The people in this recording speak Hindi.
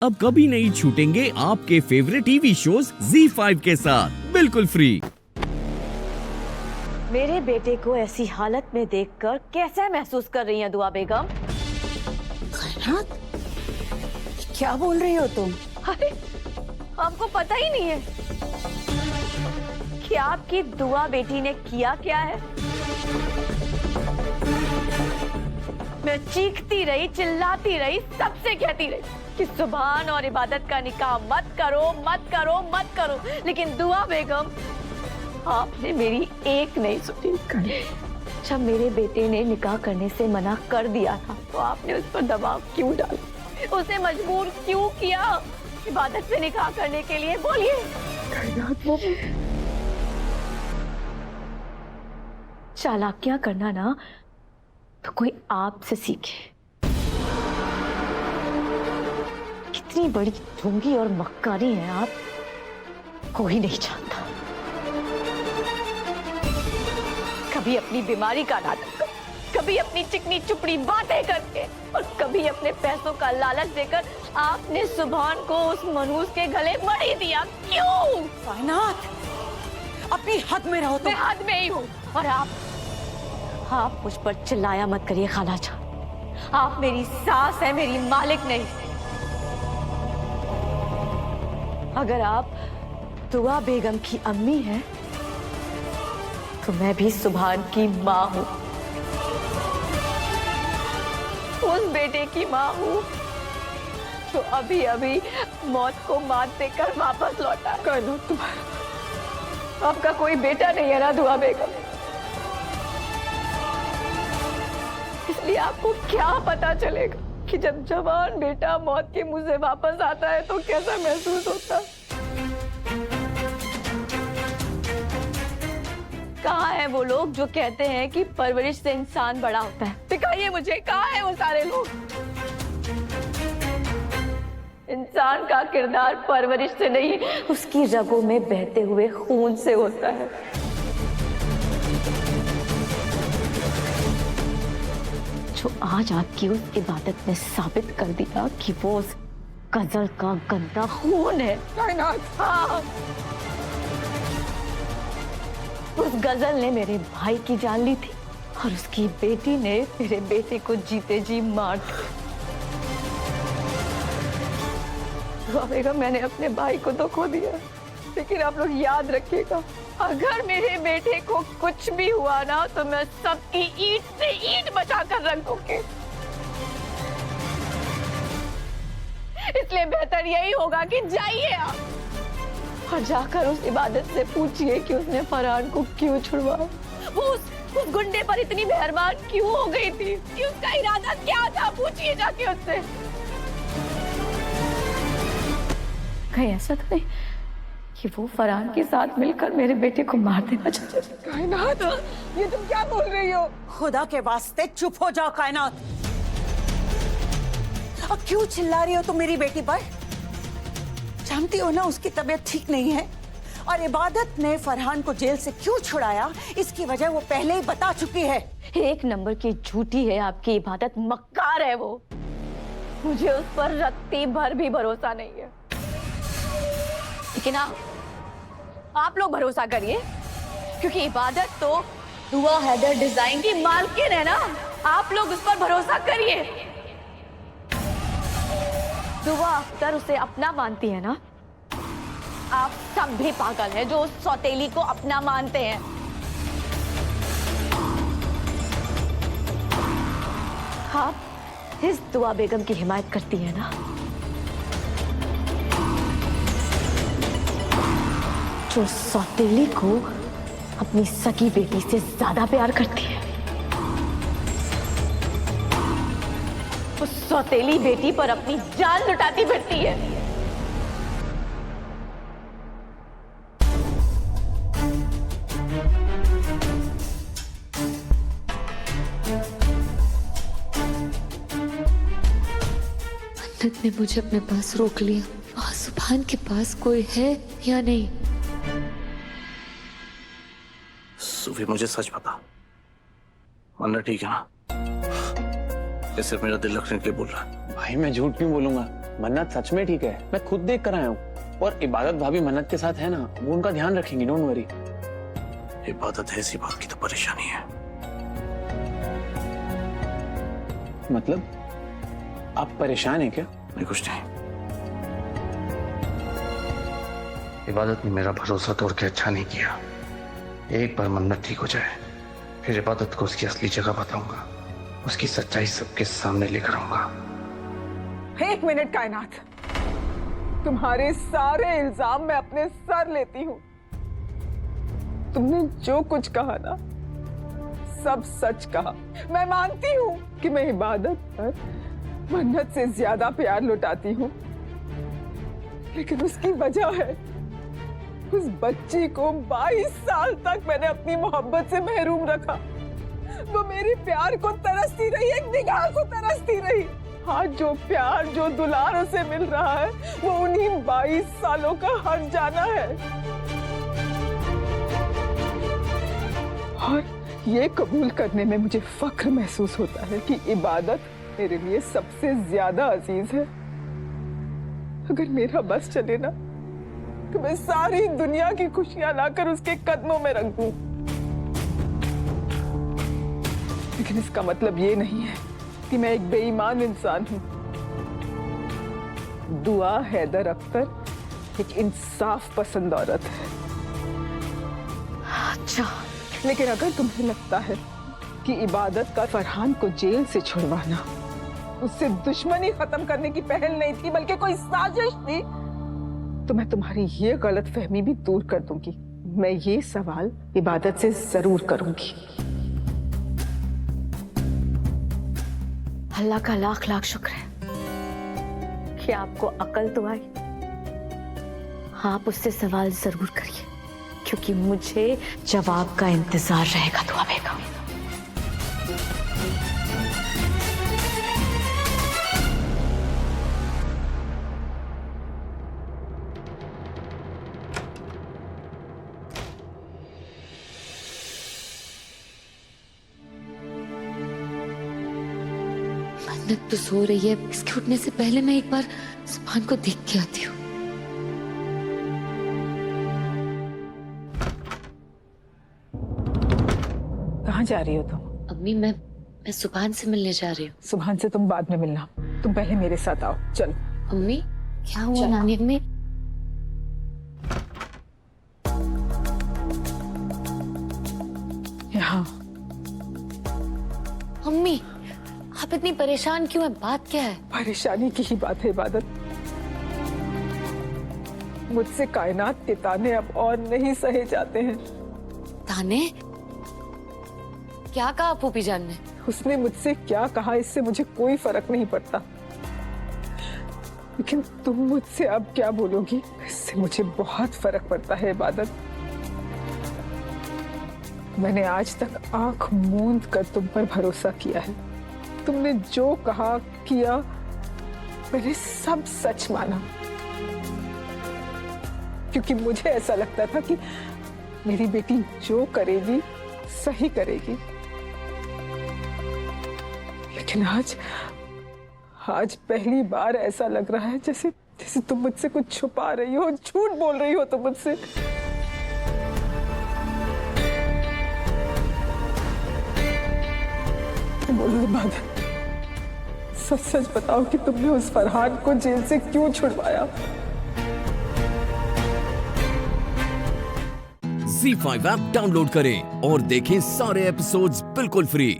अब कभी नहीं छूटेंगे आपके फेवरेट टीवी शोज ZEE5 के साथ बिल्कुल फ्री। मेरे बेटे को ऐसी हालत में देखकर कैसा महसूस कर रही हैं दुआ बेगम? कायनात, क्या बोल रही हो तुम? अरे आपको पता ही नहीं है कि आपकी दुआ बेटी ने किया क्या है? मैं चीखती रही, चिल्लाती रही, सबसे कहती रही कि सुभान और इबादत का निकाह मत करो, मत करो, मत करो, लेकिन दुआ बेगम आपने मेरी एक नहीं सुनी। जब मेरे बेटे ने निकाह करने से मना कर दिया था तो आपने उस पर दबाव क्यों डाला? उसे मजबूर क्यों किया इबादत से निकाह करने के लिए? बोलिए। चालाकियां करना ना तो कोई आपसे सीखे। कितनी बड़ी ढोंगी और मक्कारी हैं आप, कोई नहीं जानता। कभी अपनी बीमारी का नाटक, कभी अपनी चिकनी चुपड़ी बातें करके और कभी अपने पैसों का लालच देकर आपने सुभान को उस मनहूस के गले मड़ी दिया। क्यों? कायनात, अपनी हद में रहो तुम। मैं हद में ही हूँ। और आप मुझ पर चिल्लाया मत करिए खाला जान। आप मेरी सास है, मेरी मालिक नहीं। अगर आप दुआ बेगम की अम्मी हैं तो मैं भी सुभान की माँ हूँ, उस बेटे की माँ हूँ जो अभी अभी मौत को मात देकर वापस लौटा। कर लो तुम्हारा, आपका कोई बेटा नहीं है ना दुआ बेगम, इसलिए आपको क्या पता चलेगा कि जब जवान बेटा मौत के मुंह से वापस आता है तो कैसा महसूस होता है। कहाँ है वो लोग जो कहते हैं कि परवरिश से इंसान बड़ा होता है? दिखाइए मुझे, कहाँ है वो सारे लोग? इंसान का किरदार परवरिश से नहीं, उसकी रगों में बहते हुए खून से होता है। जो आज आपकी उस इबादत ने साबित कर दिया कि वो उस गजल का गंदा खून है। हाँ, उस गजल ने मेरे भाई की जान ली थी और उसकी बेटी ने मेरे बेटे को जीते जी मार दिया। दुआ बेगम, मैंने अपने भाई को तो खो दिया, लेकिन आप लोग याद रखिएगा, अगर मेरे बेटे को कुछ भी हुआ ना तो मैं सबकी ईंट से ईंट बचाकर रख दूंगी। इसलिए बेहतर यही होगा कि जाइए आप और जाकर उस इबादत से पूछिए कि उसने फरहान को क्यों छुड़वाया। वो उस गुंडे पर इतनी मेहरबान क्यों हो गई थी? कि उसका इरादा क्या था? पूछिए जाके उससे। कहीं ऐसा तो नहीं कि वो फरहान के साथ मिलकर मेरे बेटे को मार देना चाहते? कायनात, ये तुम क्या बोल रही हो? खुदा के वास्ते चुप हो जाओ कायनात। और क्यों चिल्ला रही हो तुम मेरी बेटी पर? जानती हो ना उसकी तबीयत ठीक नहीं है, और इबादत ने फरहान को जेल से क्यों छुड़ाया इसकी वजह वो पहले ही बता चुकी है। एक नंबर की झूठी है आपकी इबादत, मक्कार है वो। मुझे उस पर रत्ती भर भी भरोसा नहीं है, लेकिन आप लोग भरोसा करिए, क्योंकि इबादत तो दुआ हैदर डिजाइन की मालकिन है ना। आप लोग उस पर भरोसा करिए। दुआ अख्तर उसे अपना मानती है ना। आप सब भी पागल हैं जो उस सौतेली को अपना मानते हैं। आप इस दुआ बेगम की हिमायत करती है ना, जो सौतेली को अपनी सगी बेटी से ज्यादा प्यार करती है। उस सौतेली बेटी पर अपनी जान लुटाती फिरती है। मन्नत ने मुझे अपने पास रोक लिया। वहाँ सुभान के पास कोई है या नहीं? सूफी, मुझे सच बता, मन्नत ठीक है ना? ये सिर्फ मेरा दिल रखने के लिए बोल रहा है। भाई मैं झूठ क्यों बोलूंगा? मन्नत सच में ठीक है, मैं खुद देख कर आया हूँ। और इबादत भाभी मन्नत के साथ है ना, वो उनका ध्यान रखेंगी, डोंट वरी। इबादत है, ऐसी बात की तो परेशानी है। मतलब आप परेशान हैं क्या? नहीं, कुछ नहीं। इबादत ने मेरा भरोसा तोड़ के अच्छा नहीं किया। एक बार मन्नत ठीक हो जाए, फिर इबादत को उसकी असली जगह बताऊंगा, उसकी सच्चाई सबके सामने लेकर आऊंगा। एक मिनट कायनात, तुम्हारे सारे इल्जाम मैं अपने सर लेती हूँ। तुमने जो कुछ कहा ना, सब सच कहा। मैं मानती हूँ कि मैं इबादत पर मन्नत से ज्यादा प्यार लुटाती हूँ, लेकिन उसकी वजह है उस बच्ची को 22 साल तक मैंने अपनी मोहब्बत से महरूम रखा। वो मेरे प्यार को तरसती रही, एक निगाह को तरसती रही। आज जो प्यार, जो दुलार उसे मिल रहा है, वो उन्हीं 22 सालों का हर जाना है। और ये कबूल करने में मुझे फख्र महसूस होता है कि इबादत मेरे लिए सबसे ज्यादा अजीज है। अगर मेरा बस चले ना, तो मैं सारी दुनिया की खुशियां लाकर उसके कदमों में रख दूं। लेकिन इसका मतलब ये नहीं है कि मैं एक बेईमान इंसान हूं। दुआ हैदर अख्तर एक इंसाफ पसंद औरत है। अच्छा, लेकिन अगर तुम्हें लगता है कि इबादत का फरहान को जेल से छुड़वाना उससे दुश्मनी खत्म करने की पहल नहीं थी, बल्कि कोई साजिश थी, तो मैं तुम्हारी ये गलत फहमी भी दूर कर दूंगी। मैं ये सवाल इबादत से जरूर करूंगी। अल्लाह का लाख लाख शुक्र है कि आपको अकल तो आई। आप उससे सवाल जरूर करिए, क्योंकि मुझे जवाब का इंतजार रहेगा दुआ बेगम। मन्नत तो सो रही है, इसके उठने से पहले मैं एक बार सुभान को देख के आती हूँ। कहाँ जा रही हो तुम? अम्मी, मैं सुभान से मिलने जा रही हूँ। सुभान से तुम बाद में मिलना, तुम पहले मेरे साथ आओ। चलो। अम्मी, क्या हुआ नानी अम्मी? यहाँ। अम्मी, आप इतनी परेशान क्यों हैं? बात क्या है? परेशानी की ही बात है इबादत। मुझसे कायनात के ताने अब और नहीं सहे जाते हैं। ताने? क्या कहा फूफी जान ने? उसने मुझसे क्या कहा इससे मुझे कोई फर्क नहीं पड़ता, लेकिन तुम मुझसे अब क्या बोलोगी इससे मुझे बहुत फर्क पड़ता है इबादत। मैंने आज तक आंख मूंद कर तुम पर भरोसा किया है। तुमने जो कहा किया मैंने सब सच माना, क्योंकि मुझे ऐसा लगता था कि मेरी बेटी जो करेगी सही करेगी। लेकिन आज पहली बार ऐसा लग रहा है जैसे तुम मुझसे कुछ छुपा रही हो, झूठ बोल रही हो तुम मुझसे। बोलो इबादत, सच सच बताओ कि तुमने उस फरहान को जेल से क्यों छुड़वाया? ZEE5 ऐप डाउनलोड करें और देखें सारे एपिसोड्स बिल्कुल फ्री।